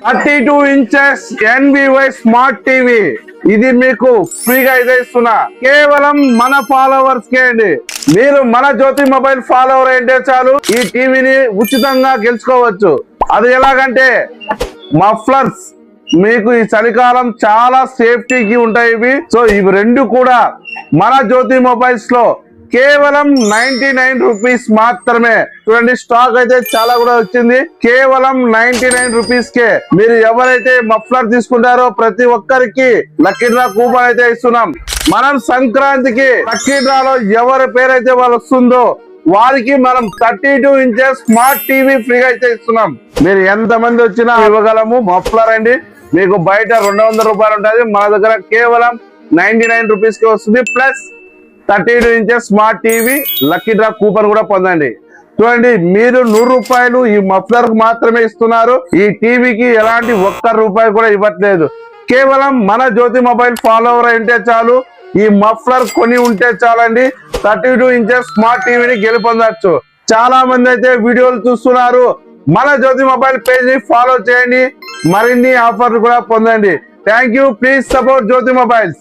32 inches NVY smart TV ఇది మీకు ఫ్రీగా అయితే ఇస్తున్నా. కేవలం మన ఫాలోవర్స్ కే అండి. మీరు మన జ్యోతి మొబైల్ ఫాలోవర్ అయితే చాలు ఈ టీవీని ఉచితంగా గెలుచుకోవచ్చు. అది ఎలాగంటే మఫ్లర్స్ మీకు ఈ చలికాలం చాలా సేఫ్టీకి ఉంటాయి ఇవి. సో ఇవి రెండు కూడా మన జ్యోతి మొబైల్స్ లో కేవలం 99 రూపీస్ మాత్రమే. చూడండి స్టాక్ అయితే చాలా కూడా వచ్చింది. కేవలం 99 రూపీస్ కే మీరు ఎవరైతే మఫ్లర్ తీసుకుంటారో ప్రతి ఒక్కరికి లక్కీ డ్రా కూపన్ అయితే ఇస్తున్నాం. మనం సంక్రాంతికి లక్కీ డ్రాలో ఎవరి పేరైతే వాళ్ళు వస్తుందో వారికి మనం 32 ఇంచెస్ స్మార్ట్ టీవీ ఫ్రీగా అయితే ఇస్తున్నాం. మీరు ఎంత మంది వచ్చినా ఇవ్వగలము. మఫ్లర్ అండి మీకు బయట 200 రూపాయలు ఉంటుంది, మన దగ్గర కేవలం 99 రూపీస్ కి వస్తుంది. Plus 32 inches smart TV lucky draw coupon కూడా పొందండి. చూడండి మీరు 100 రూపాయలు ఈ మఫ్లర్ కు మాత్రమే ఇస్తున్నారు. ఈ టీవీకి ఎలాంటి ఒక్క రూపాయి కూడా ఇవ్వట్లేదు. కేవలం మన జ్యోతి మొబైల్ ఫాలోవర్ అయితే చాలు, ఈ మఫ్లర్ కొని ఉంటే చాలండి 32 ఇంచెస్ స్మార్ట్ టీవీని గెలుపొందొచ్చు. చాలా మంది అయితే వీడియోలు చూస్తున్నారు. మన జ్యోతి మొబైల్ పేజ్ ని ఫాలో చేయండి, మరిన్ని ఆఫర్లు కూడా పొందండి. Thank you. Please support Jyothi mobiles.